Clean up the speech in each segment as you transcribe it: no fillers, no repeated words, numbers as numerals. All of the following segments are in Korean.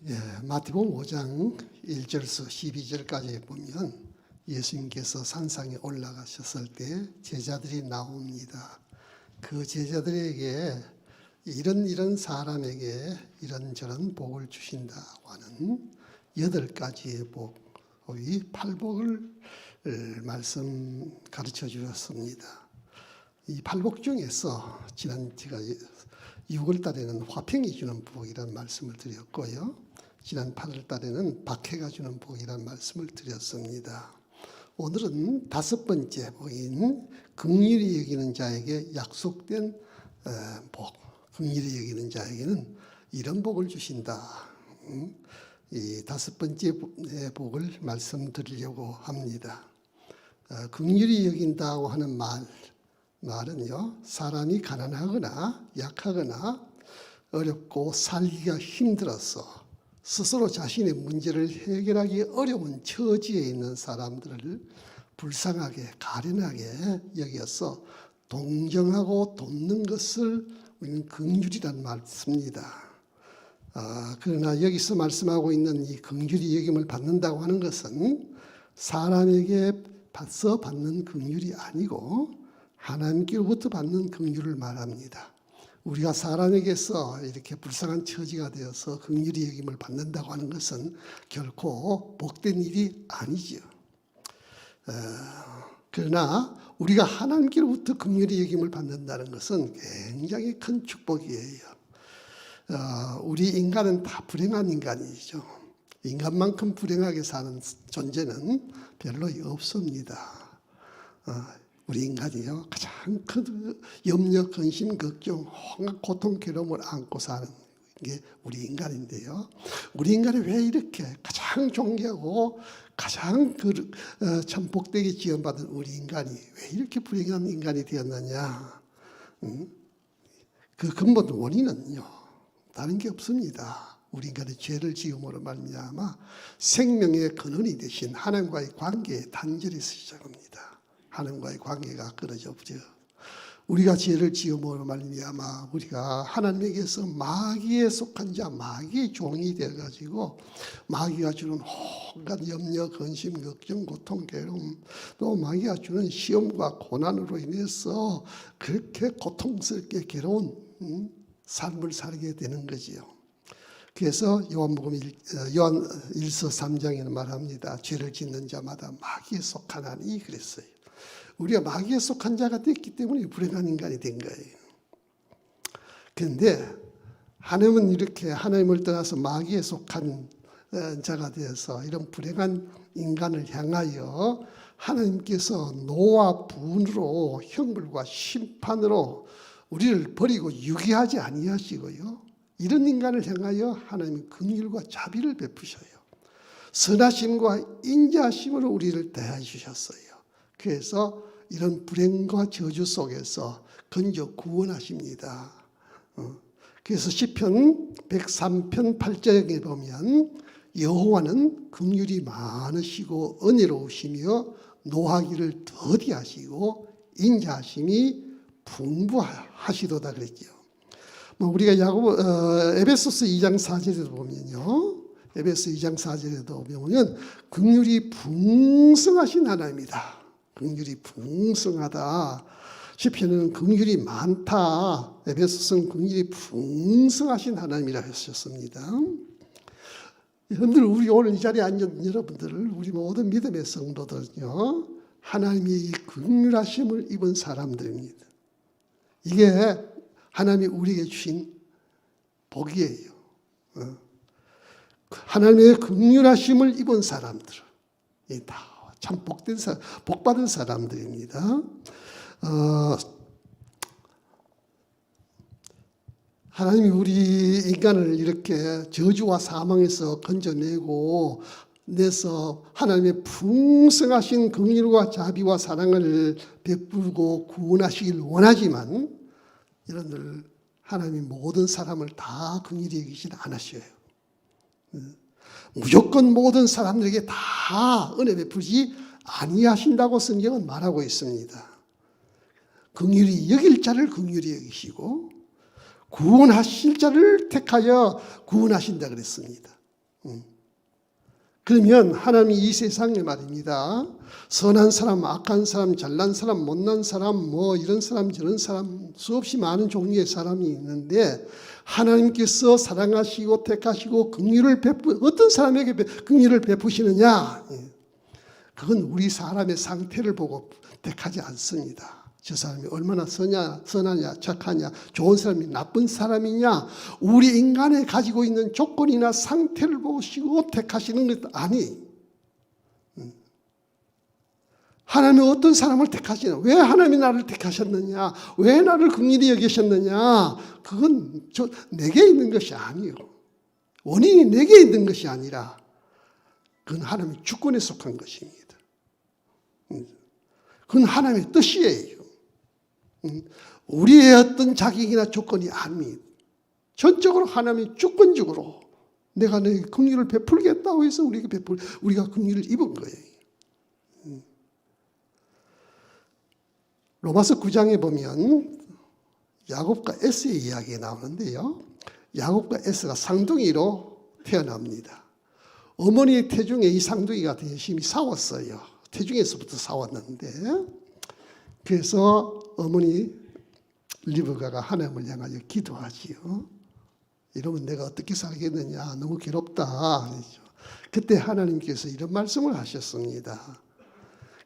마태복음 5장 1절에서 12절까지 보면 예수님께서 산상에 올라가셨을 때 제자들이 나옵니다. 그 제자들에게 이런 사람에게 이런저런 복을 주신다고 하는 8가지의 복, 이 8복을 가르쳐 주셨습니다. 이 8복 중에서 지난 제가 6월 달에는 화평이 주는 복이라는 말씀을 드렸고요. 지난 8월 달에는 박해가 주는 복이라는 말씀을 드렸습니다. 오늘은 5번째 복인 긍휼히 여기는 자에게 약속된 복, 긍휼히 여기는 자에게는 이런 복을 주신다. 이 5번째 복을 말씀드리려고 합니다. 긍휼히 여긴다고 하는 말은요, 사람이 가난하거나 약하거나 어렵고 살기가 힘들어서 스스로 자신의 문제를 해결하기 어려운 처지에 있는 사람들을 불쌍하게 가련하게 여겨서 동정하고 돕는 것을 우리는 긍휼이란 말 씁니다. 그러나 여기서 말씀하고 있는 이 긍휼히 여김을 받는다고 하는 것은 사람에게 받는 긍휼이 아니고 하나님께로부터 받는 긍휼을 말합니다. 우리가 사람에게서 이렇게 불쌍한 처지가 되어서 긍휼히 여김을 받는다고 하는 것은 결코 복된 일이 아니죠. 그러나 우리가 하나님께로부터 긍휼히 여김을 받는다는 것은 굉장히 큰 축복이에요. 우리 인간은 다 불행한 인간이죠. 인간만큼 불행하게 사는 존재는 별로 없습니다. 우리 인간이요, 가장 큰 염려, 근심, 걱정, 온갖 고통, 괴로움을 안고 사는 게 우리 인간인데요. 우리 인간이 왜 이렇게 가장 존귀하고 가장 참 복되게 지원받은 우리 인간이 왜 이렇게 불행한 인간이 되었느냐? 그 근본 원인은요, 다른 게 없습니다. 우리 인간의 죄를 지음으로 말미암아 생명의 근원이 되신 하나님과의 관계의 단절에서 시작합니다. 하나님과의 관계가 끊어져 버려. 우리가 죄를 지음으로 말미암아 우리가 하나님에게서 마귀에 속한 자, 마귀의 종이 되어가지고 마귀가 주는 온갖 염려, 근심, 걱정, 고통, 괴로움, 또 마귀가 주는 시험과 고난으로 인해서 그렇게 고통스럽게 괴로운 삶을 살게 되는 거지요. 그래서 요한 1서 3장에는 말합니다. 죄를 짓는 자마다 마귀에 속하나니 그랬어요. 우리가 마귀에 속한 자가 됐기 때문에 불행한 인간이 된 거예요. 그런데 하나님은 이렇게 하나님을 떠나서 마귀에 속한 자가 되어서 이런 불행한 인간을 향하여 하나님께서 노와 분으로 형벌과 심판으로 우리를 버리고 유기하지 아니하시고요. 이런 인간을 향하여 하나님이 긍휼과 자비를 베푸셔요. 선하심과 인자하심으로 우리를 대하여 주셨어요. 그래서 이런 불행과 저주 속에서 건져 구원하십니다. 그래서 시편 103편 8절에 보면 여호와는 긍휼이 많으시고 은혜로우시며 노하기를 더디하시고 인자하심이 풍부하시도다 그랬죠. 우리가 에베소서 2장 4절에도 보면요. 에베소 2장 4절에도 보면 긍휼이 풍성하신 하나님이다. 긍휼이 풍성하다. 시편은 긍휼이 많다. 에베소서는 긍휼이 풍성하신 하나님이라 하셨습니다. 여러분들, 우리 오늘 이 자리에 앉은 여러분들을, 우리 모든 믿음의 성도들은요, 하나님의 이 긍휼하심을 입은 사람들입니다. 이게 하나님이 우리에게 주신 복이에요. 하나님의 긍휼하심을 입은 사람들, 다 참 복받은 사람들입니다. 하나님이 우리 인간을 이렇게 저주와 사망에서 건져내고 내서 하나님의 풍성하신 긍휼과 자비와 사랑을 베풀고 구원하시길 원하지만 여러분들, 하나님이 모든 사람을 다 긍휼히 여기진 않으셔요. 무조건 모든 사람들에게 다 은혜 베풀지 아니하신다고 성경은 말하고 있습니다. 긍휼히 여길 자를 긍휼히 여기시고 구원하실 자를 택하여 구원하신다 그랬습니다. 그러면 하나님이 이 세상에 말입니다. 선한 사람, 악한 사람, 잘난 사람, 못난 사람, 뭐 이런 사람 저런 사람 수없이 많은 종류의 사람이 있는데 하나님께서 사랑하시고 택하시고 어떤 사람에게 긍휼을 베푸시느냐? 그건 우리 사람의 상태를 보고 택하지 않습니다. 저 사람이 얼마나 선하냐, 착하냐, 좋은 사람이 나쁜 사람이냐, 우리 인간에 가지고 있는 조건이나 상태를 보시고 택하시는 것도 아니. 하나님이 어떤 사람을 택하시냐, 왜 하나님이 나를 택하셨느냐, 왜 나를 긍휼히 여기셨느냐, 그건 내게 있는 것이 아니요. 원인이 내게 있는 것이 아니라 그건 하나님의 주권에 속한 것입니다. 그건 하나님의 뜻이에요. 우리의 어떤 자격이나 조건이 아닙니다. 전적으로 하나님이 주권적으로 내가 너에게 긍휼을 베풀겠다고 해서 우리가 긍휼을 입은 거예요. 로마서 9장에 보면 야곱과 에스의 이야기가 나오는데요. 야곱과 에스가 쌍둥이로 태어납니다. 어머니의 태중에 이 쌍둥이가 열심히 싸웠어요. 태중에서부터 싸웠는데, 그래서 어머니 리브가가 하나님을 향하여 기도하지요. 이러면 내가 어떻게 살겠느냐, 너무 괴롭다. 그때 하나님께서 이런 말씀을 하셨습니다.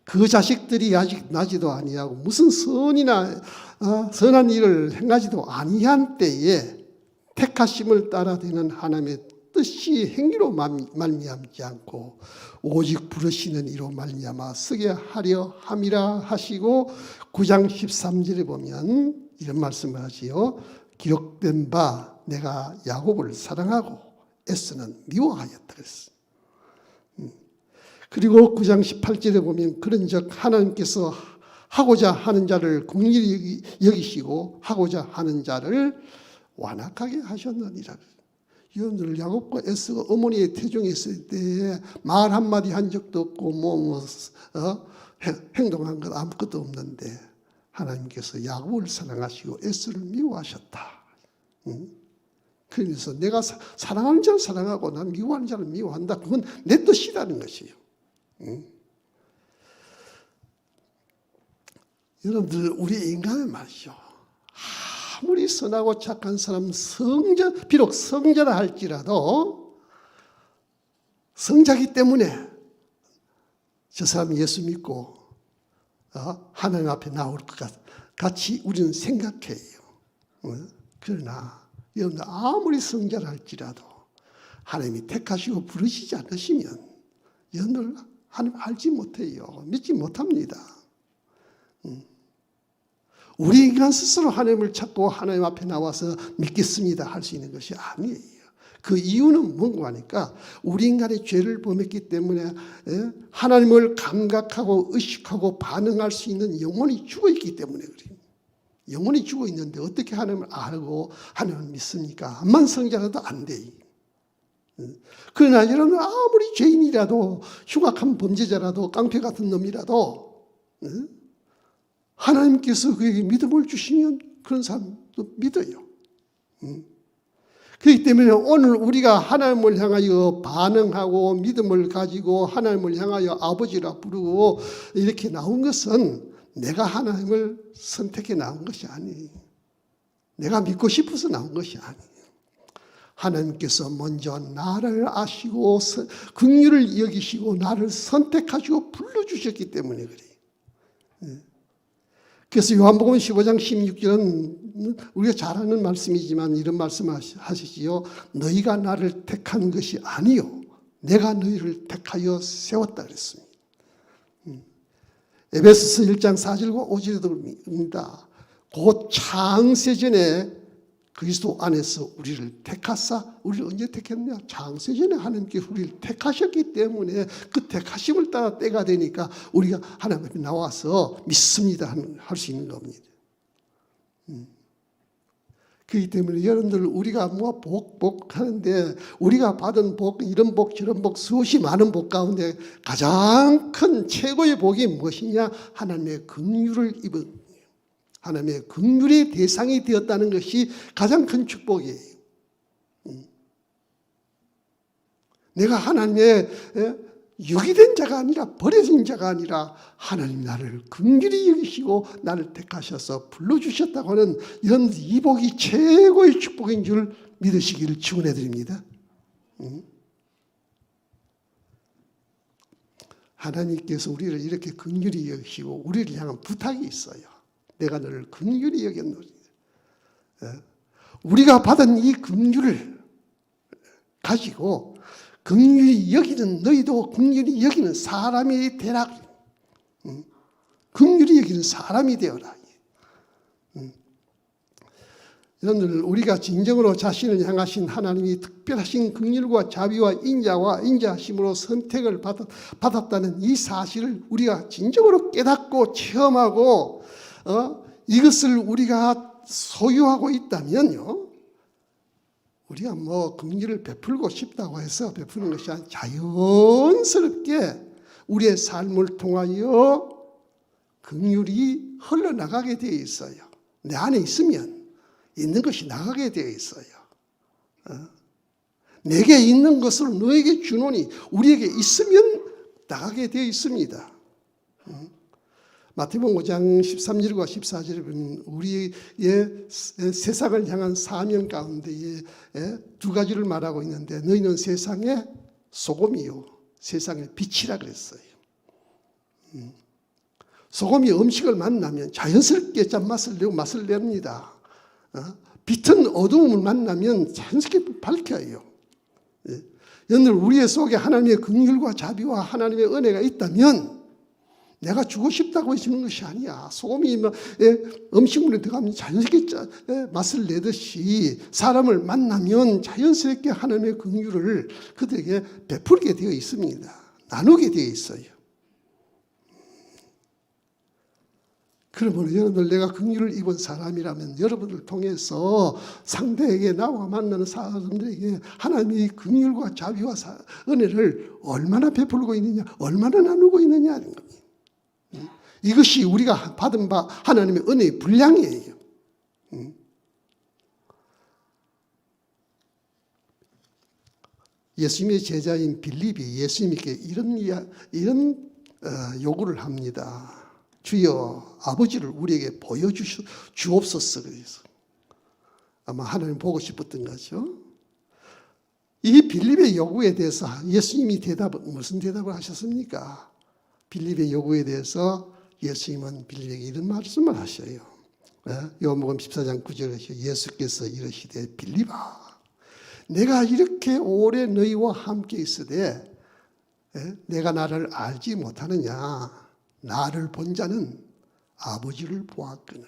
그 자식들이 아직 나지도 아니하고 무슨 선한 일을 행하지도 아니한 때에 택하심을 따라 되는 하나님의 뜻이 행위로 말미암지 않고 오직 부르시는 이로 말미암아 쓰게 하려 함이라 하시고 9장 13절에 보면 이런 말씀을 하지요. 기록된 바 내가 야곱을 사랑하고 에스는 미워하였다 그랬어요. 그리고 9장 18절에 보면 그런즉 하나님께서 하고자 하는 자를 긍휼히 여기시고 하고자 하는 자를 완악하게 하셨느니라. 여러분들 야곱과 에스가 어머니의 태중에 있을 때 말 한마디 한 적도 없고 행동한 것 아무것도 없는데 하나님께서 야곱을 사랑하시고 에스를 미워하셨다. 그래서 내가 사랑하는 자를 사랑하고 난 미워하는 자를 미워한다. 그건 내 뜻이라는 것이에요. 여러분들 우리 인간은 말이죠. 아무리 선하고 착한 사람 비록 성자라 할지라도 성자기 때문에 저 사람이 예수 믿고 하나님 앞에 나올 것 같이 우리는 생각해요. 그러나 여러분 아무리 성자라 할지라도 하나님이 택하시고 부르시지 않으시면 여러분들 하나님 알지 못해요. 믿지 못합니다. 우리 인간 스스로 하나님을 찾고 하나님 앞에 나와서 믿겠습니다 할 수 있는 것이 아니에요. 그 이유는 뭔가 하니까 우리 인간의 죄를 범했기 때문에 하나님을 감각하고 의식하고 반응할 수 있는 영혼이 죽어있기 때문에 그래요. 영혼이 죽어 있는데 어떻게 하나님을 알고 하나님을 믿습니까? 암만 성자라도 안 돼요. 그러나 여러분 아무리 죄인이라도 흉악한 범죄자라도 깡패 같은 놈이라도 하나님께서 그에게 믿음을 주시면 그런 사람도 믿어요. 그렇기 때문에 오늘 우리가 하나님을 향하여 반응하고 믿음을 가지고 하나님을 향하여 아버지라 부르고 이렇게 나온 것은 내가 하나님을 선택해 나온 것이 아니에요. 내가 믿고 싶어서 나온 것이 아니에요. 하나님께서 먼저 나를 아시고 긍휼을 여기시고 나를 선택하시고 불러주셨기 때문에 그래요. 그래서 요한복음 15장 16절은 우리가 잘 아는 말씀이지만 이런 말씀하시지요. 너희가 나를 택한 것이 아니요 내가 너희를 택하여 세웠다 그랬습니다. 에베소서 1장 4절과 5절입니다. 곧 창세전에 그리스도 안에서 우리를 택하사 우리를 언제 택했냐? 창세전에 하나님께 우리를 택하셨기 때문에 그 택하심을 따라 때가 되니까 우리가 하나님 앞에 나와서 믿습니다 할 수 있는 겁니다. 그렇기 때문에 여러분들 우리가 뭐 복 하는데 우리가 받은 복 이런 복 저런 복 수없이 많은 복 가운데 가장 큰 최고의 복이 무엇이냐? 하나님의 긍휼을 입은 하나님의 긍휼의 대상이 되었다는 것이 가장 큰 축복이에요. 내가 하나님의 유기된 자가 아니라 버려진 자가 아니라 하나님 나를 긍휼히 여기시고 나를 택하셔서 불러주셨다고 하는 이런 이복이 최고의 축복인 줄 믿으시기를 축원해 드립니다. 하나님께서 우리를 이렇게 긍휼히 여기시고 우리를 향한 부탁이 있어요. 내가 너를 긍휼히 여겼노니. 우리가 받은 이 긍휼을 가지고 긍휼히 여기는 너희도 긍휼히 여기는 사람이 되라. 긍휼히 여기는 사람이 되어라. 여러분들 우리가 진정으로 자신을 향하신 하나님이 특별하신 긍휼과 자비와 인자하심으로 선택을 받았다는 이 사실을 우리가 진정으로 깨닫고 체험하고 이것을 우리가 소유하고 있다면요, 우리가 뭐 긍휼을 베풀고 싶다고 해서 베푸는 것이 아니라 자연스럽게 우리의 삶을 통하여 긍휼이 흘러나가게 되어 있어요. 내 안에 있으면 있는 것이 나가게 되어 있어요. 내게 있는 것을 너에게 주노니 우리에게 있으면 나가게 되어 있습니다. 마태복음 5장 13절과 14절에 보면 우리의 세상을 향한 사명 가운데에 두 가지를 말하고 있는데 너희는 세상의 소금이요 세상의 빛이라 그랬어요. 소금이 음식을 만나면 자연스럽게 짠맛을 내고 맛을 냅니다. 빛은 어두움을 만나면 자연스럽게 밝혀요. 여러분들 우리의 속에 하나님의 긍휼과 자비와 하나님의 은혜가 있다면 내가 주고 싶다고 해주는 것이 아니야. 소금이 음식물에 들어가면 자연스럽게 맛을 내듯이 사람을 만나면 자연스럽게 하나님의 긍휼을 그들에게 베풀게 되어 있습니다. 나누게 되어 있어요. 그러면 여러분들 내가 긍휼을 입은 사람이라면 여러분을 통해서 상대에게 나와 만나는 사람들에게 하나님의 긍휼과 자비와 은혜를 얼마나 베풀고 있느냐, 얼마나 나누고 있느냐 하는 겁니다. 이것이 우리가 받은 바 하나님의 은혜의 분량이에요. 예수님의 제자인 빌립이 예수님께 이런 요구를 합니다. 주여 아버지를 우리에게 보여주옵소서. 그래서 아마 하나님 보고 싶었던 거죠. 이 빌립의 요구에 대해서 예수님이 무슨 대답을 하셨습니까? 빌립의 요구에 대해서 예수님은 빌립에게 이런 말씀을 하셔요. 요한복음 14장 9절에 예수께서 이르시되 빌립아 내가 이렇게 오래 너희와 함께 있으되 내가 나를 알지 못하느냐. 나를 본 자는 아버지를 보았거늘.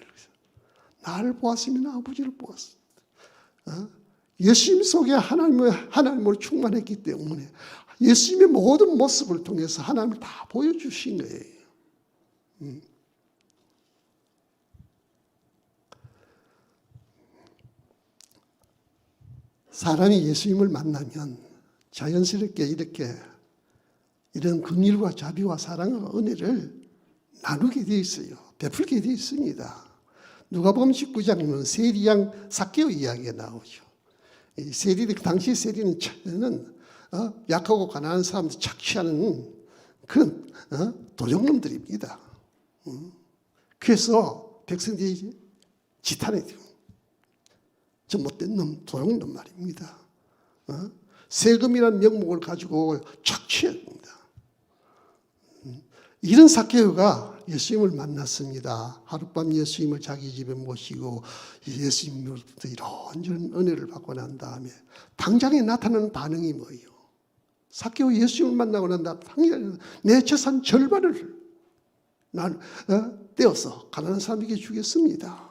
나를 보았으면 아버지를 보았어. 예수님 속에 하나님으로 충만했기 때문에 예수님의 모든 모습을 통해서 하나님을 다 보여주신 거예요. 사람이 예수님을 만나면 자연스럽게 이런 긍휼과 자비와 사랑과 은혜를 나누게 되어 있어요. 베풀게 되어 있습니다. 누가복음 19장에는 세리양 삭개오 이야기가 나오죠. 당시 세리는 약하고 가난한 사람들 착취하는 그런 도둑놈들입니다. 그래서 백성들이 지탄해요. 저 못된 놈, 도둑놈 말입니다. 세금이라는 명목을 가지고 착취합니다. 이런 삭개오가 예수님을 만났습니다. 하룻밤 예수님을 자기 집에 모시고 예수님으로부터 이런저런 은혜를 받고 난 다음에 당장에 나타나는 반응이 뭐예요? 삭개오 예수님을 만나고 난 다음에 당장에 내 재산 절반을 떼어서 가난한 사람에게 주겠습니다.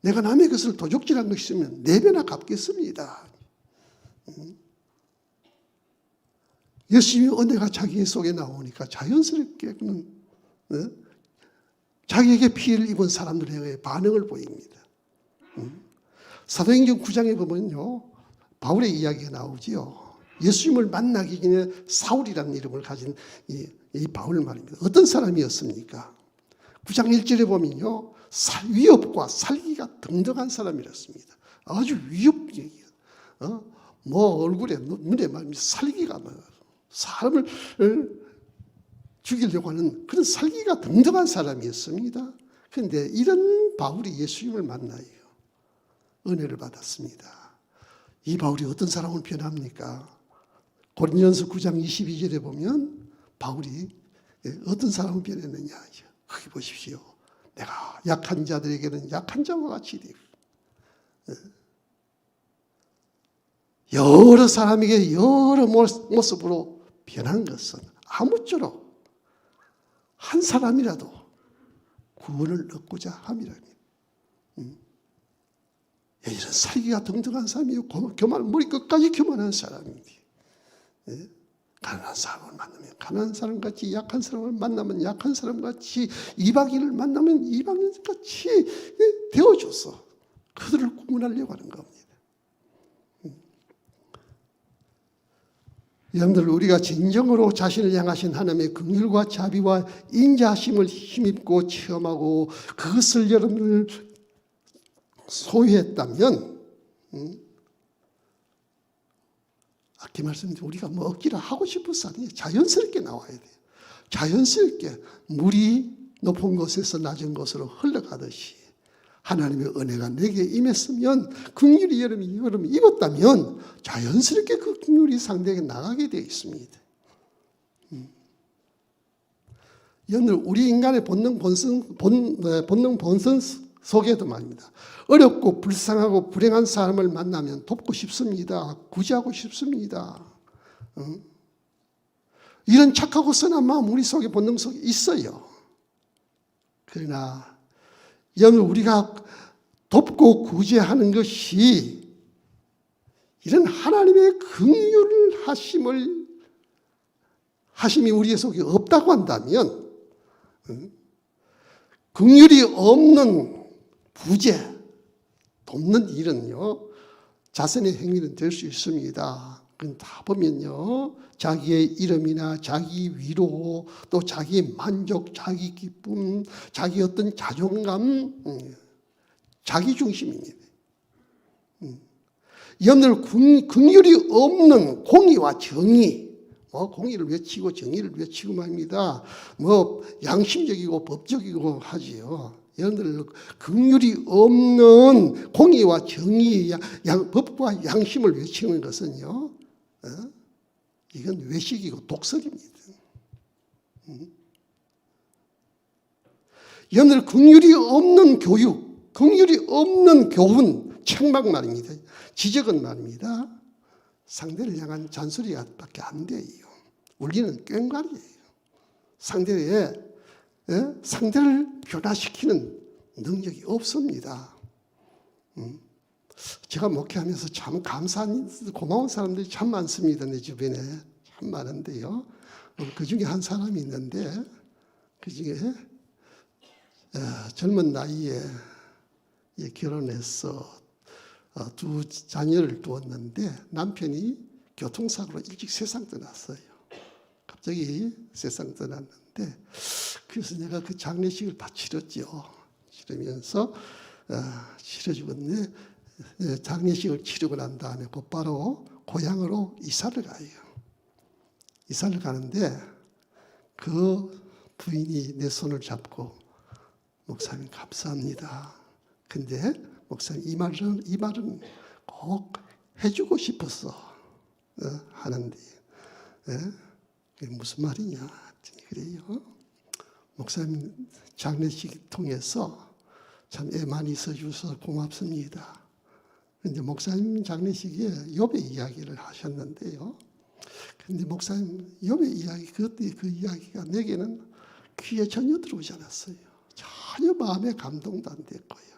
내가 남의 것을 도적질한 것이 있으면 4배나 갚겠습니다. 예수님의 은혜가 자기 속에 나오니까 자연스럽게 자기에게 피해를 입은 사람들에게 반응을 보입니다. 사도행전 9장에 보면요, 바울의 이야기가 나오지요. 예수님을 만나기 전에 사울이라는 이름을 가진 이 바울 말입니다. 어떤 사람이었습니까? 9장 1절에 보면요, 위협과 살기가 등등한 사람이었습니다. 아주 위협적이에요. 뭐 얼굴에 눈에 말입니다. 살기가 뭐 사람을 죽이려고 하는 그런 살기가 등등한 사람이었습니다. 그런데 이런 바울이 예수님을 만나요. 은혜를 받았습니다. 이 바울이 어떤 사람을 변합니까? 고린도전서 9장 22절에 보면 바울이 어떤 사람을 변했느냐. 거기 보십시오. 내가 약한 자들에게는 약한 자와 같이 되고 여러 사람에게 여러 모습으로 변한 것은 아무쪼록 한 사람이라도 구원을 얻고자 함이랍니다. 이런 살기가 등등한 사람이요. 교만, 머리 끝까지 교만한 사람입니다. 가난한 사람을 만나면 가난한 사람같이, 약한 사람을 만나면 약한 사람같이, 이방인을 만나면 이방인같이 되어줘서 그들을 구원하려고 하는 겁니다. 여러분들, 우리가 진정으로 자신을 향하신 하나님의 긍휼과 자비와 인자하심을 힘입고 체험하고 그것을 여러분들 소유했다면, 아까 말씀드린 우리가 뭐 억지로 하고 싶어서 아니에요. 자연스럽게 나와야 돼요. 자연스럽게 물이 높은 곳에서 낮은 곳으로 흘러가듯이 하나님의 은혜가 내게 임했으면, 긍휼이 여러분이 입었다면 자연스럽게 그 긍휼이 상대에게 나가게 되어 있습니다. 여러분, 우리 인간의 본능 본성 속에도 말입니다. 어렵고 불쌍하고 불행한 사람을 만나면 돕고 싶습니다. 구제하고 싶습니다. 이런 착하고 선한 마음 우리 속에 본능 속에 있어요. 그러나 여러분, 우리가 돕고 구제하는 것이 이런 하나님의 긍휼 하심이 우리 속에 없다고 한다면, 긍휼이 없는 부재, 돕는 일은요, 자선의 행위는 될 수 있습니다. 그건 다 보면요, 자기의 이름이나 자기 위로, 또 자기 만족, 자기 기쁨, 자기 어떤 자존감, 자기 중심입니다. 여러분들, 긍휼이 없는 공의와 정의, 공의를 외치고 정의를 외치고 말입니다. 양심적이고 법적이고 하지요. 여러분들, 긍휼이 없는 공의와 정의, 법과 양심을 외치는 것은요, 이건 외식이고 독설입니다. 여러분들, 긍휼이 없는 교육, 긍휼이 없는 교훈, 책망 말입니다. 지적은 말입니다. 상대를 향한 잔소리밖에 안 돼요. 우리는 꽹과리예요. 상대를 변화시키는 능력이 없습니다. 제가 목회하면서 참 감사한, 고마운 사람들이 참 많습니다. 내 주변에 참 많은데요. 그 중에 한 사람이 있는데, 그 중에 젊은 나이에 결혼해서 두 자녀를 두었는데 남편이 교통사고로 일찍 세상 떠났어요. 갑자기 세상 떠났는데, 그래서 내가 그 장례식을 다 치렀죠. 치르면서 치러주었네. 장례식을 치르고 난 다음에 곧바로 고향으로 이사를 가요. 이사를 가는데 그 부인이 내 손을 잡고, 목사님 감사합니다. 근데 목사님 이 말은 꼭 해주고 싶어서 하는데, 그게 무슨 말이냐? 그래요. 목사님 장례식 통해서 참 애 많이 있어주셔서 고맙습니다. 그런데 목사님 장례식에 욥의 이야기를 하셨는데요. 그런데 목사님 욥의 이야기, 그때 그 이야기가 내게는 귀에 전혀 들어오지 않았어요. 전혀 마음에 감동도 안 됐고요.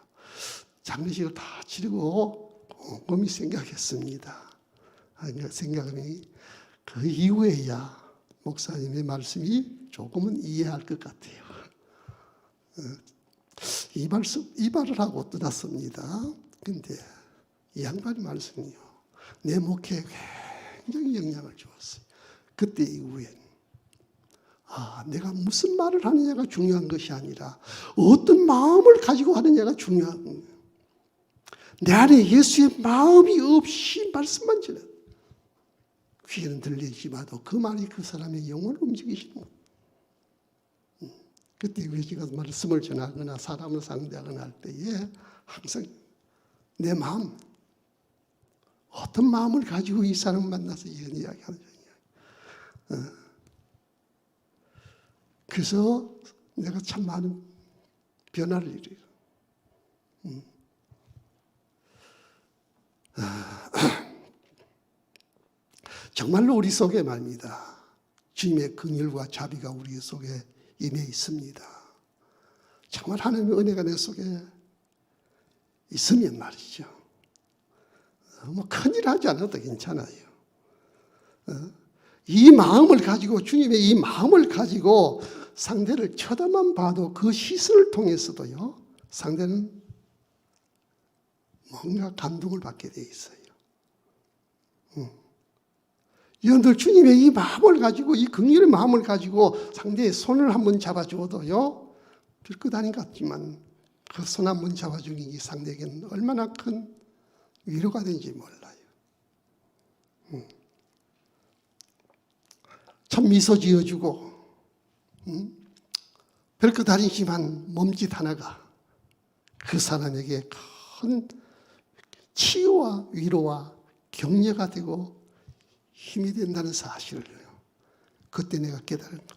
장례식을 다 치르고 곰곰이 생각했습니다. 생각하면 그 이후에야 목사님의 말씀이 조금은 이해할 것 같아요. 이 말을 하고 떠났습니다. 근데 이 양반의 말씀이요, 내 목회에 굉장히 영향을 주었어요. 그때 이후엔 내가 무슨 말을 하느냐가 중요한 것이 아니라 어떤 마음을 가지고 하느냐가 중요한 거예요. 내 안에 예수의 마음이 없이 말씀만 전해. 귀에는 들리지만도 그 말이 그 사람의 영혼을 움직이시는 거예요. 그때 왜 제가 말씀을 전하거나 사람을 상대하거나 할 때에 항상 내 마음, 어떤 마음을 가지고 이 사람을 만나서 이런 이야기하는 거예요. 그래서 내가 참 많은 변화를 일으켜요. 정말로 우리 속에 말입니다. 주님의 긍휼과 자비가 우리 속에 임해 있습니다. 정말 하나님의 은혜가 내 속에 있으면 말이죠. 뭐 큰일 하지 않아도 괜찮아요. 이 마음을 가지고, 주님의 이 마음을 가지고 상대를 쳐다만 봐도 그 시선을 통해서도요, 상대는 뭔가 감동을 받게 돼 있어요. 여러분들 주님의 이 마음을 가지고, 이 긍휼의 마음을 가지고 상대의 손을 한번 잡아줘도요, 별것 아닌 것 같지만 그 손 한번 잡아주는 이 상대에게는 얼마나 큰 위로가 되는지 몰라요. 참 미소 지어주고, 별것 아니지만 몸짓 하나가 그 사람에게 큰 치유와 위로와 격려가 되고 힘이 된다는 사실을 그때 내가 깨달은 겁니다.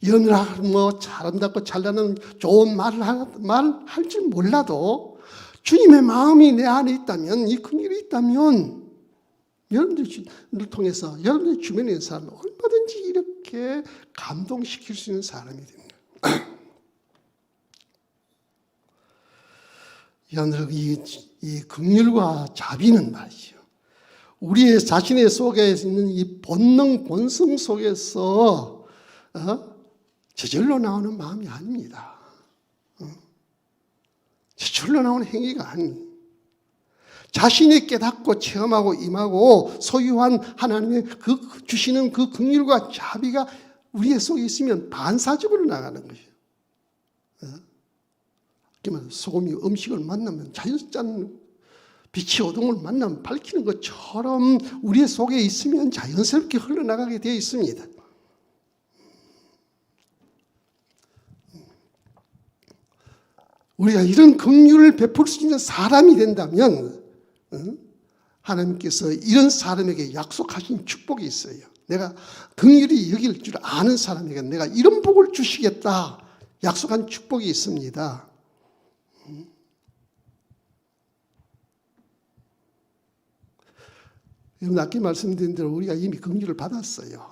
연을 뭐 아름답고 잘나는 좋은 말을 할 줄 몰라도 주님의 마음이 내 안에 있다면, 이 긍휼이 있다면 여러분들을 통해서 여러분들 주변에 있는 사람을 얼마든지 이렇게 감동시킬 수 있는 사람이 됩니다. 여러분들 이 긍휼과 자비는 말이죠, 우리의 자신의 속에 있는 이 본능 본성 속에서 저절로 나오는 마음이 아닙니다. 저절로 나오는 행위가 아닙니다. 자신이 깨닫고 체험하고 임하고 소유한 하나님의 그 주시는 그 긍휼과 자비가 우리의 속에 있으면 반사적으로 나가는 것이에요. 그러면 소금이 음식을 만나면 자연스럽게 빛이 어둠을 만나면 밝히는 것처럼 우리의 속에 있으면 자연스럽게 흘러나가게 되어 있습니다. 우리가 이런 긍휼을 베풀 수 있는 사람이 된다면 하나님께서 이런 사람에게 약속하신 축복이 있어요. 내가 긍휼히 여길 줄 아는 사람에게 내가 이런 복을 주시겠다 약속한 축복이 있습니다. 여러분, 아까 말씀드린 대로 우리가 이미 긍휼을 받았어요.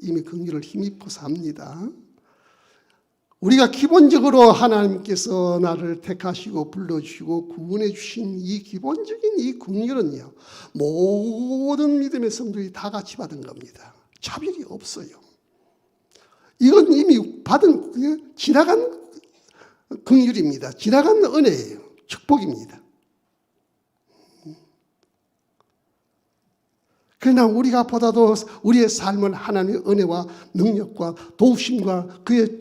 이미 긍휼을 힘입고 삽니다. 우리가 기본적으로 하나님께서 나를 택하시고 불러주시고 구원해 주신 이 기본적인 이 긍휼은요, 모든 믿음의 성도들이 다 같이 받은 겁니다. 차별이 없어요. 이건 이미 받은 지나간 긍휼입니다. 지나간 은혜예요. 축복입니다. 그러나 우리가 보다도 우리의 삶을 하나님의 은혜와 능력과 도우심과 그의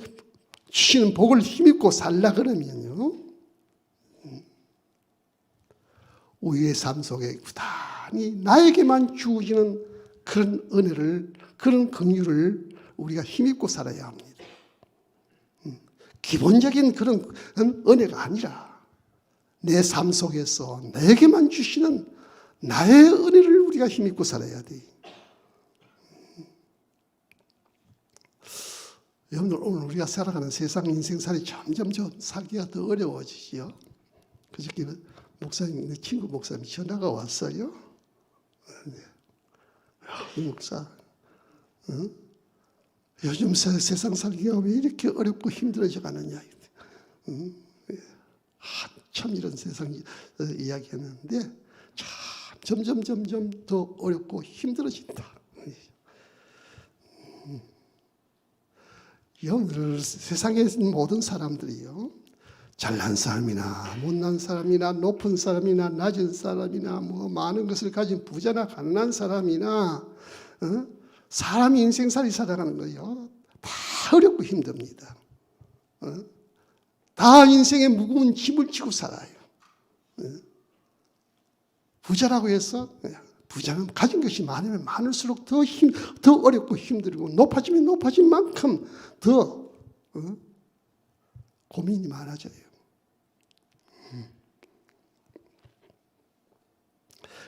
주시는 복을 힘입고 살라 그러면요, 우리의 삶 속에 부단히 나에게만 주어지는 그런 은혜를, 그런 긍휼을 우리가 힘입고 살아야 합니다. 기본적인 그런 은혜가 아니라 내 삶 속에서 내게만 주시는 나의 은혜를 우리가 힘입고 살아야 돼. 여러분들, 오늘 우리가 살아가는 세상 인생살이 점점 살기가 더 어려워지지요. 그저께 목사님, 내 친구 목사님 전화가 왔어요. 이 목사, 요즘 세상 살기가 왜 이렇게 어렵고 힘들어져 가느냐. 한참 이런 세상 이야기했는데 참 점점 더 어렵고 힘들어진다. 여러분들, 세상에 있는 모든 사람들이요, 잘난 사람이나 못난 사람이나 높은 사람이나 낮은 사람이나 뭐 많은 것을 가진 부자나 가난한 사람이나 사람이 인생살이 살아가는 거요, 다 어렵고 힘듭니다. 다 인생의 무거운 짐을 지고 살아요. 부자라고 해서 부자는 가진 것이 많으면 많을수록 더 어렵고 힘들고 높아지면 높아진 만큼 더 고민이 많아져요.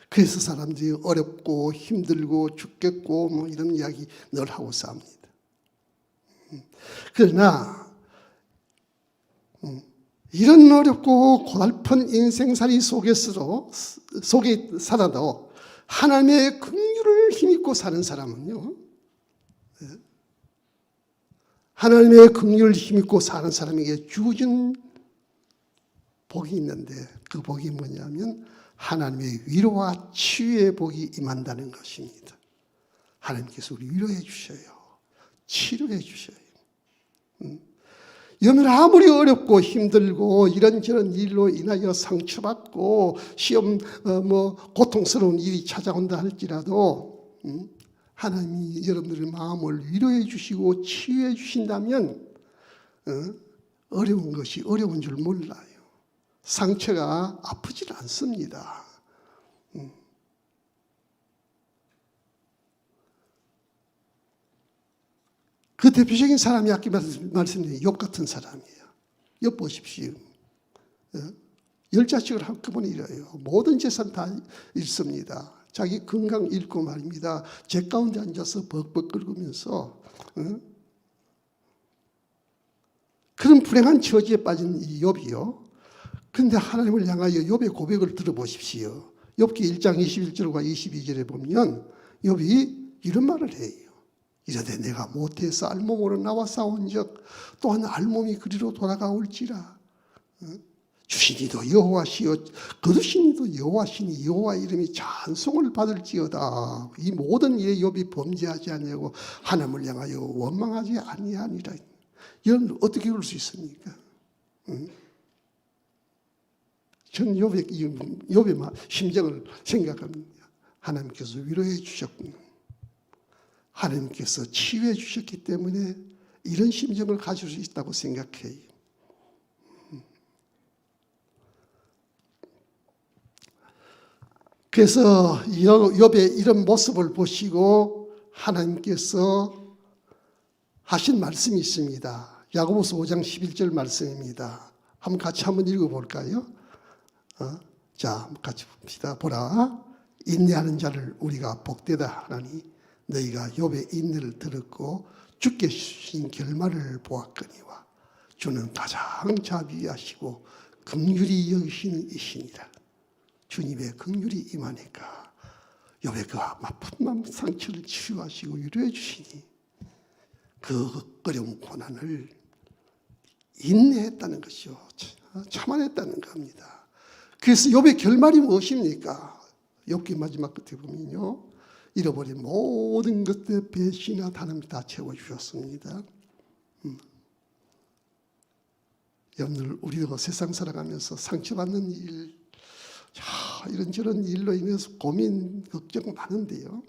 그래서 사람들이 어렵고 힘들고 죽겠고 뭐 이런 이야기 늘 하고 삽니다. 그러나 이런 어렵고 고달픈 인생살이 속에 살아도 하나님의 긍휼을 힘입고 사는 사람은요, 하나님의 긍휼을 힘입고 사는 사람에게 주어진 복이 있는데 그 복이 뭐냐면 하나님의 위로와 치유의 복이 임한다는 것입니다. 하나님께서 우리 위로해 주셔요. 치료해 주셔요. 여러분 아무리 어렵고 힘들고 이런저런 일로 인하여 상처받고 시험 고통스러운 일이 찾아온다 할지라도 하나님이 여러분들의 마음을 위로해 주시고 치유해 주신다면 어려운 것이 어려운 줄 몰라요. 상처가 아프질 않습니다. 그 대표적인 사람이 아까 말씀드린 욥 같은 사람이에요. 욥 보십시오. 10자식을 한꺼번에 잃어요. 모든 재산 다 잃습니다. 자기 건강 잃고 말입니다. 제 가운데 앉아서 벅벅 끓으면서 그런 불행한 처지에 빠진 이 욥이요. 그런데 하나님을 향하여 욥의 고백을 들어보십시오. 욥기 1장 21절과 22절에 보면 욥이 이런 말을 해요. 이르되 내가 모태에서 알몸으로 나와 싸운즉 또한 알몸이 그리로 돌아가올지라. 주시니도 여호와시요 거두시니도 여호와시니 여호와 이름이 찬송을 받을지어다. 이 모든 일에 욥이 범죄하지 아니하고 하나님을 향하여 원망하지 아니하니라. 이런 어떻게 그럴 수 있습니까? 전 욥의 심정을 생각합니다. 하나님께서 위로해 주셨군요. 하나님께서 치유해 주셨기 때문에 이런 심정을 가질 수 있다고 생각해요. 그래서 욥의 이런 모습을 보시고 하나님께서 하신 말씀이 있습니다. 야고보서 5장 11절 말씀입니다. 같이 한번 읽어볼까요? 자, 같이 봅시다. 보라, 인내하는 자를 우리가 복되다 하나니 너희가 욥의 인내를 들었고 주께 주신 결말을 보았거니와 주는 가장 자비하시고 긍휼히 여기시는 이시니라. 주님의 긍휼이 임하니까 욥의 그 아픈 마음 상처를 치유하시고 위로해 주시니 그 어려운 고난을 인내했다는 것이요, 참아냈다는 겁니다. 그래서 욥의 결말이 무엇입니까? 욥기 마지막 끝에 보면요, 잃어버린 모든 것들 배신과 하나님이 다 채워주셨습니다. 여러분들 우리도 세상 살아가면서 상처받는 일, 이런저런 일로 인해서 고민, 걱정 많은데요.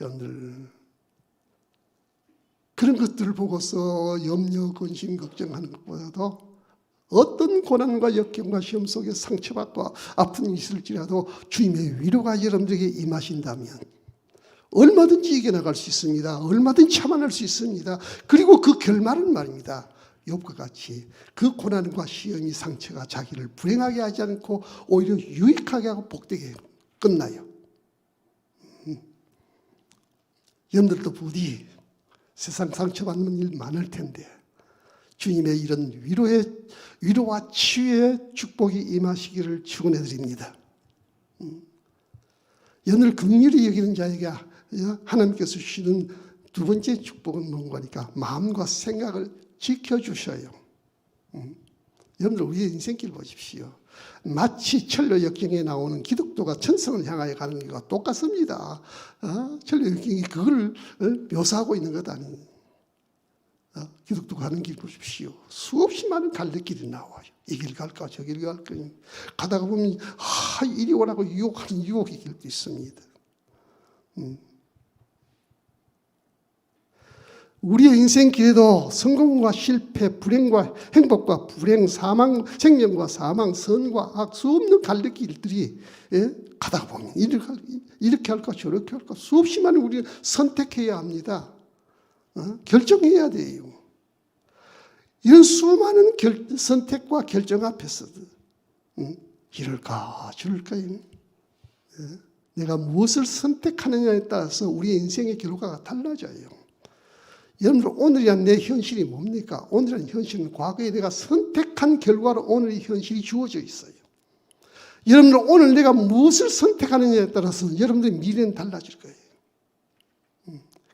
여러분들 그런 것들을 보고서 염려, 근심, 걱정하는 것보다도 어떤 고난과 역경과 시험 속에 상처받고 아픈 일이 있을지라도 주님의 위로가 여러분들에게 임하신다면 얼마든지 이겨나갈 수 있습니다. 얼마든지 참아낼 수 있습니다. 그리고 그 결말은 말입니다. 욥과 같이 그 고난과 시험이 상처가 자기를 불행하게 하지 않고 오히려 유익하게 하고 복되게 끝나요. 여러분들도 부디 세상 상처받는 일 많을 텐데 주님의 이런 위로와 치유의 축복이 임하시기를 축원해 드립니다. 여러분을 긍휼히 여기는 자에게 하나님께서 주시는 두 번째 축복은 뭔가니까 마음과 생각을 지켜주셔요. 여러분들 우리의 인생길 보십시오. 마치 철로 역경에 나오는 기독교가 천성을 향하여 가는 것과 똑같습니다. 철로 역경이 그걸 묘사하고 있는 것 아니에요. 기독교가 가는 길 보십시오. 수없이 많은 갈래길이 나와요. 이 길 갈까 저 길 갈까 가다가 보면 이리 오라고 유혹하는 유혹의 길도 있습니다. 우리의 인생 길에도 성공과 실패, 불행과 행복과 불행, 사망, 생명과 사망, 선과 악, 수없는 갈래길들이 가다 보면 이렇게 할까 저렇게 할까 수없이 많은 우리는 선택해야 합니다. 결정해야 돼요. 이런 수많은 선택과 결정 앞에서 이럴까 저럴까 내가 무엇을 선택하느냐에 따라서 우리의 인생의 결과가 달라져요. 여러분들 오늘이란 내 현실이 뭡니까? 오늘이란 현실은 과거에 내가 선택한 결과로 오늘의 현실이 주어져 있어요. 여러분들 오늘 내가 무엇을 선택하느냐에 따라서 여러분들의 미래는 달라질 거예요.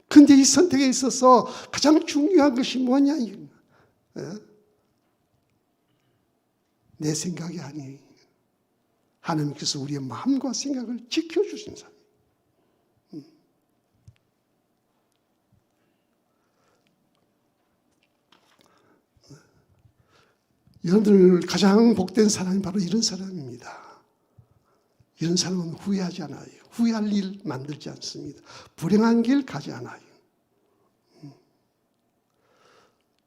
그런데 이 선택에 있어서 가장 중요한 것이 뭐냐? 내 생각이 아니에요. 하나님께서 우리의 마음과 생각을 지켜주신 사람. 여러분들 가장 복된 사람이 바로 이런 사람입니다. 이런 사람은 후회하지 않아요. 후회할 일 만들지 않습니다. 불행한 길 가지 않아요.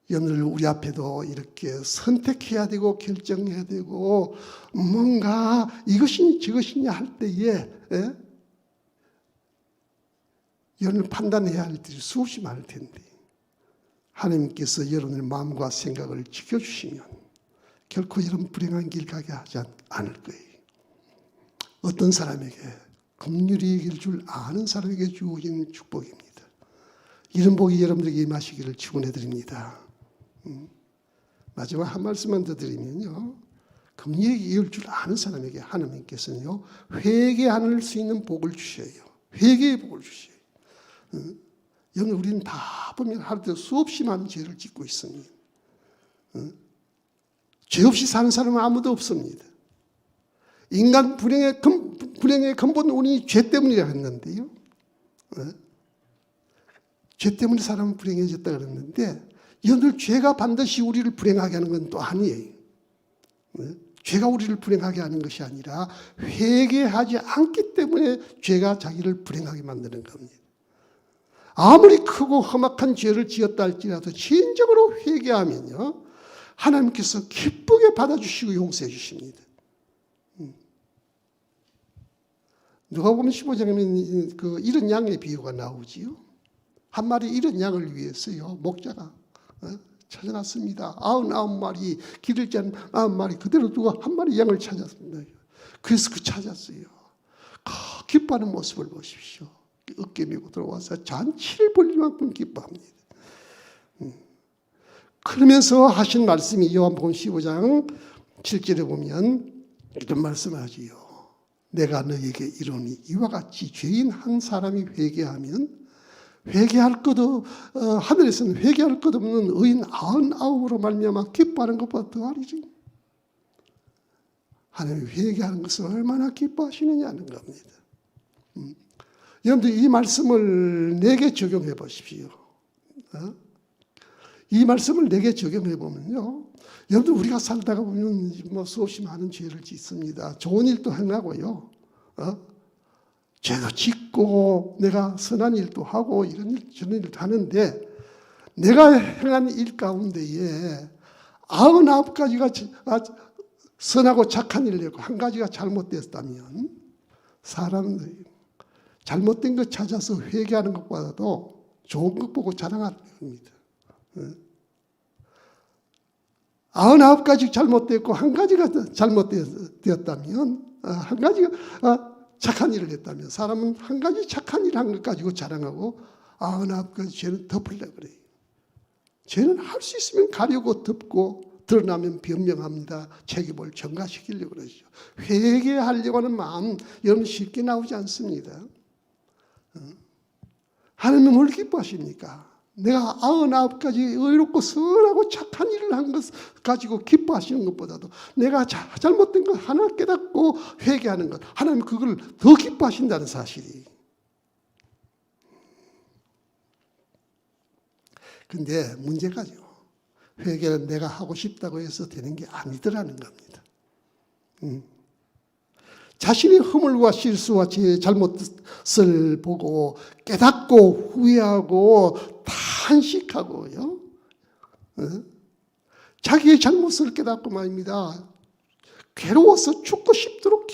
여러분들 우리 앞에도 이렇게 선택해야 되고 결정해야 되고 뭔가 이것이냐 저것이냐 할 때에 여러분을 판단해야 할 일이 수없이 많을 텐데 하나님께서 여러분의 마음과 생각을 지켜주시면 결코 이런 불행한 길 가게 하지 않을 거예요. 어떤 사람에게 긍휼히 여길 줄 아는 사람에게 주어진 축복입니다. 이런 복이 여러분들에게 임하시기를 축원해 드립니다. 마지막 한 말씀만 더 드리면요. 긍휼히 여길 줄 아는 사람에게 하나님께서는요. 회개할 수 있는 복을 주셔요. 회개의 복을 주셔요. 여러분 우리는 다 보면 하루도 수없이 많은 죄를 짓고 있습니다. 죄 없이 사는 사람은 아무도 없습니다. 인간 불행의 근본 원인이 죄 때문이라 했는데요. 죄 때문에 사람은 불행해졌다 그랬는데 여러분들 죄가 반드시 우리를 불행하게 하는 건 또 아니에요. 죄가 우리를 불행하게 하는 것이 아니라 회개하지 않기 때문에 죄가 자기를 불행하게 만드는 겁니다. 아무리 크고 험악한 죄를 지었다 할지라도 진정으로 회개하면요. 하나님께서 기쁘게 받아주시고 용서해 주십니다. 누가복음 15장에 그 이른 양의 비유가 나오지요. 한 마리 이른 양을 위해서요. 목자가 찾아놨습니다. 99마리 기르지 않은 90마리 그대로 두고 한 마리 양을 찾았습니다. 그래서 찾았어요. 기뻐하는 모습을 보십시오. 어깨 메고 들어와서 잔치를 벌릴 만큼 기뻐합니다. 그러면서 하신 말씀이 요한복음 15장 7절에 보면 이런 말씀을 하지요. 내가 너에게 이르노니 이와 같이 죄인 한 사람이 회개하면 회개할 것도 하늘에서는 회개할 것 없는 의인 99으로 말미암아 기뻐하는 것보다 더하리지. 하나님이 회개하는 것을 얼마나 기뻐하시느냐는 겁니다. 여러분들 이 말씀을 내게 적용해 보십시오. 이 말씀을 내게 적용해 보면요. 여러분 우리가 살다가 보면 뭐 수없이 많은 죄를 짓습니다. 좋은 일도 행하고요. 죄도 짓고 내가 선한 일도 하고 이런 일 저런 일도 하는데 내가 행한 일 가운데에 99가지가 선하고 착한 일을 했고 한 가지가 잘못됐다면 사람은 잘못된 것 찾아서 회개하는 것보다도 좋은 것 보고 자랑하는 겁니다. 99가지 잘못됐고 한 가지가 잘못되었다면 한 가지가 착한 일을 했다면 사람은 한 가지 착한 일 한 것 가지고 자랑하고 99가지 죄는 덮으려고 그래요. 죄는 할 수 있으면 가리고 덮고 드러나면 변명합니다. 책임을 전가시키려고 그러죠. 회개하려고 하는 마음 여러분 쉽게 나오지 않습니다. 하나님은 뭘 기뻐하십니까? 내가 99가지 의롭고 선하고 착한 일을 한 것 가지고 기뻐하시는 것보다도 내가 잘못된 것 하나 깨닫고 회개하는 것 하나님 그걸 더 기뻐하신다는 사실이. 근데 문제가요. 회개는 내가 하고 싶다고 해서 되는 게 아니더라는 겁니다. 자신의 허물과 실수와 제 잘못을 보고 깨닫고 후회하고 다 탄식하고요. 자기의 잘못을 깨닫고 말입니다. 괴로워서 죽고 싶도록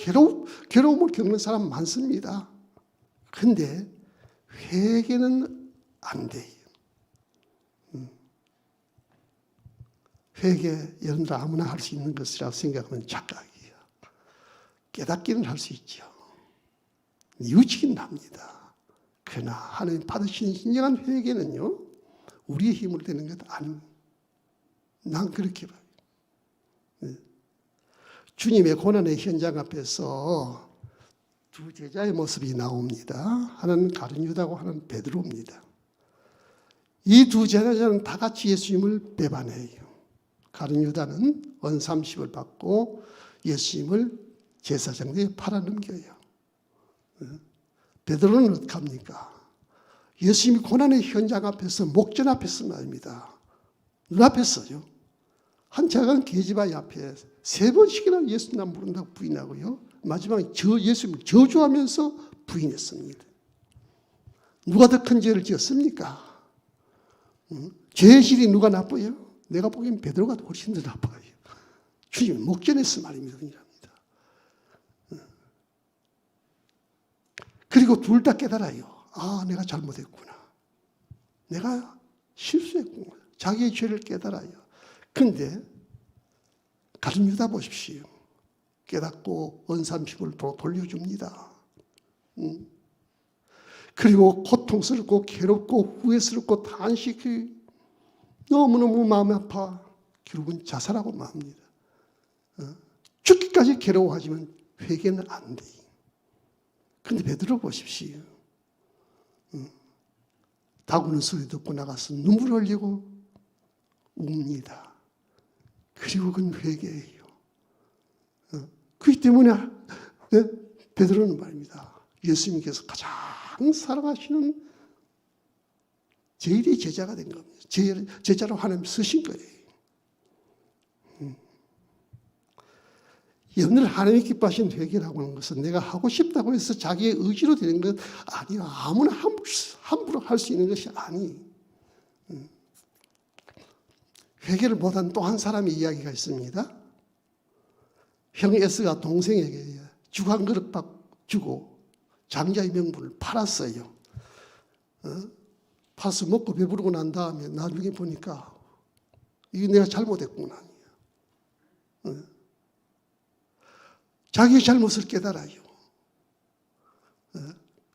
괴로움을 겪는 사람 많습니다. 그런데 회개는 안 돼요. 회개 여러분들 아무나 할 수 있는 것이라고 생각하면 착각이에요. 깨닫기는 할 수 있죠. 뉘우치긴 합니다. 그러나 하나님 받으신 진정한 회개는요, 우리의 힘으로 되는 것 아닙니다. 난 그렇게 봐요. 주님의 고난의 현장 앞에서 두 제자의 모습이 나옵니다. 하나는 가룟 유다고 하나는 베드로입니다. 이 두 제자는 다 같이 예수님을 배반해요. 가룟 유다는 원 30을 받고 예수님을 제사장에게 팔아넘겨요. 베드로는 어떻게 합니까? 예수님이 고난의 현장 앞에서 목전 앞에서 말입니다. 눈앞에서요. 한 작은 계집아이 앞에 3번씩이나 예수님 안 부른다고 부인하고요. 마지막에 예수님을 저주하면서 부인했습니다. 누가 더 큰 죄를 지었습니까? 죄의 질이 누가 나빠요? 내가 보기엔 베드로가 훨씬 더 나빠요. 주님이 목전에서 말입니다. 그리고 둘 다 깨달아요. 아, 내가 잘못했구나. 내가 실수했구나. 자기의 죄를 깨달아요. 그런데 가룟 유다 보십시오. 깨닫고 원 30을 돌려줍니다. 그리고 고통스럽고 괴롭고 후회스럽고 탄식이 너무너무 마음이 아파 결국은 자살하고 맙니다. 죽기까지 괴로워하지만 회개는 안 돼요. 그런데 베드로 보십시오. 다구는 소리 듣고 나가서 눈물 흘리고 웁니다. 그리고 그건 회개예요. 그렇기 때문에 베드로는 말입니다. 예수님께서 가장 사랑하시는 제일의 제자가 된 겁니다. 제자로 하나님 쓰신 거예요. 여러분들 하나님이 기뻐하시는 회개라고 하는 것은 내가 하고 싶다고 해서 자기의 의지로 되는 것 아니야. 아무나 함부로 할 수 있는 것이 아니. 회개를 못한 또 한 사람의 이야기가 있습니다. 형 에스가 동생에게 죽 한 그릇 주고 장자의 명분을 팔았어요. 팔아서 먹고 배부르고 난 다음에 나중에 보니까 이게 내가 잘못했구나. 자기의 잘못을 깨달아요.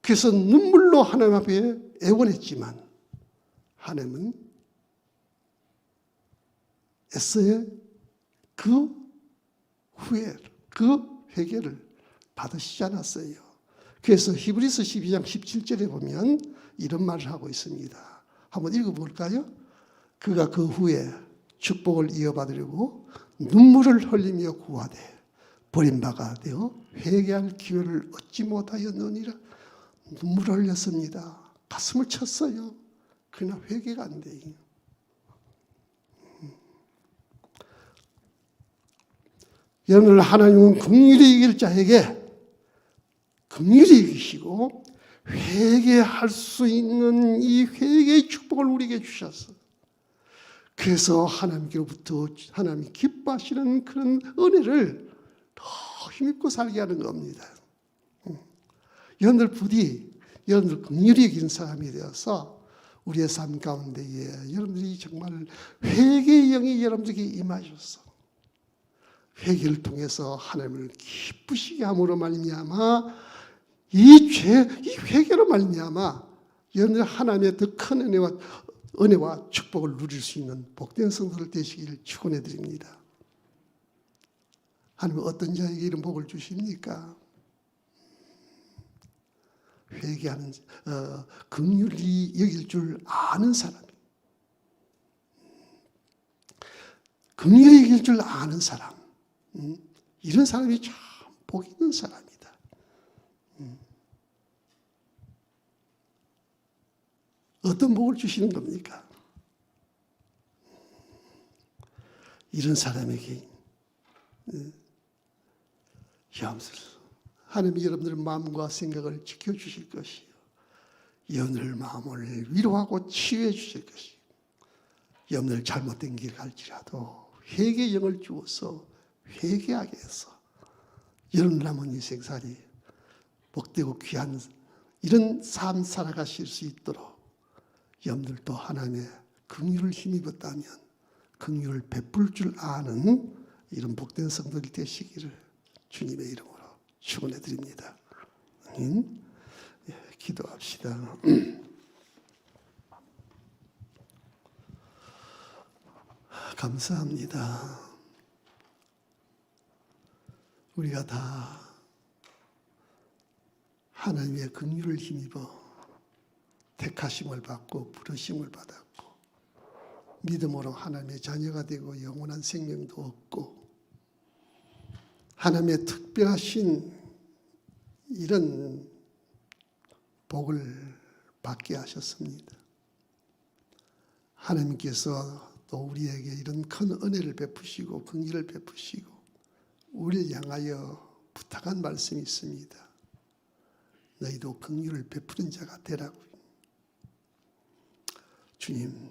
그래서 눈물로 하나님 앞에 애원했지만 하나님은 에스의 그 후회, 그 회개를 받으시지 않았어요. 그래서 히브리서 12장 17절에 보면 이런 말을 하고 있습니다. 한번 읽어볼까요? 그가 그 후에 축복을 이어받으려고 눈물을 흘리며 구하되 버림받아 되어 회개할 기회를 얻지 못하였느니라. 눈물을 흘렸습니다. 가슴을 쳤어요. 그러나 회개가 안 돼요. 여러분들 하나님은 긍휼히 이길 자에게 긍휼히 이기시고 회개할 수 있는 이 회개의 축복을 우리에게 주셨어. 그래서 하나님께로부터 하나님이 기뻐하시는 그런 은혜를 더 힘입고 살게 하는 겁니다. 여러분들 부디 여러분들 긍휼히 여기는 사람이 되어서 우리의 삶 가운데에 여러분들이 정말 회개의 영이 여러분들에게 임하셔서 회개를 통해서 하나님을 기쁘시게 함으로 말미암아 이 회개로 말미암아 여러분들 하나님의 더 큰 은혜와 축복을 누릴 수 있는 복된 성도들 되시기를 축원해 드립니다. 하나님은 어떤 자에게 이런 복을 주십니까? 회개하는 긍휼히 여길 줄 아는 사람, 긍휼히 여길 줄 아는 사람, 이런 사람이 참 복 있는 사람이다. 어떤 복을 주시는 겁니까? 이런 사람에게 하나님이 여러분들의 마음과 생각을 지켜주실 것이요 여러분의 마음을 위로하고 치유해 주실 것이고, 여러분들 잘못된 길 갈지라도 회개의 영을 주어서 회개하게 해서 여러분 남은 인생살이 복되고 귀한 이런 삶 살아가실 수 있도록 여러분들도 하나님의 긍휼을 힘입었다면 긍휼을 베풀 줄 아는 이런 복된 성도들이 되시기를 주님의 이름으로 축원해 드립니다. 아멘. 기도합시다. 감사합니다. 우리가 다 하나님의 긍휼을 힘입어 택하심을 받고 부르심을 받았고 믿음으로 하나님의 자녀가 되고 영원한 생명도 얻고 하나님의 특별하신 이런 복을 받게 하셨습니다. 하나님께서 또 우리에게 이런 큰 은혜를 베푸시고 긍휼을 베푸시고 우리를 향하여 부탁한 말씀이 있습니다. 너희도 긍휼을 베푸는 자가 되라고. 주님,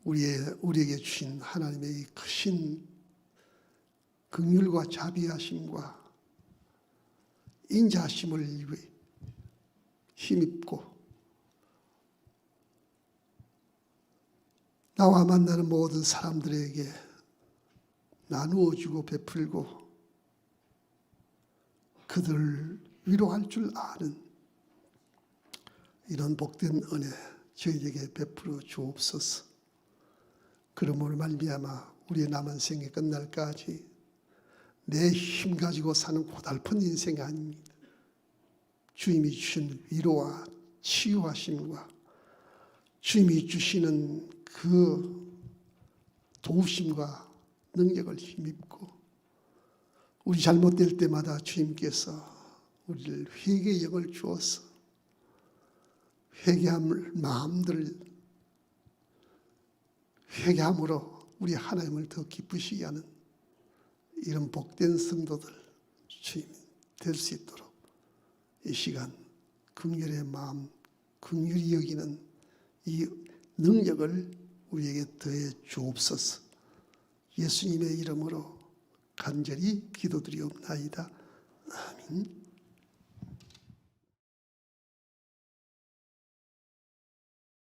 우리에게 주신 하나님의 이 크신 긍휼과 자비하심과 인자하심을 힘입고 나와 만나는 모든 사람들에게 나누어주고 베풀고 그들을 위로할 줄 아는 이런 복된 은혜 저희에게 베풀어 주옵소서. 그러므로 말미암아 우리의 남은 생이 끝날까지 내 힘 가지고 사는 고달픈 인생이 아닙니다. 주님이 주신 위로와 치유하심과 주님이 주시는 그 도우심과 능력을 힘입고 우리 잘못될 때마다 주님께서 우리를 회개의 영을 주어서 회개함을 마음들을 회개함으로 우리 하나님을 더 기쁘시게 하는 이런 복된 성도들 주님 될 수 있도록 이 시간 긍휼의 마음, 긍휼히 여기는 이 능력을 우리에게 더해 주옵소서. 예수님의 이름으로 간절히 기도드리옵나이다. 아멘.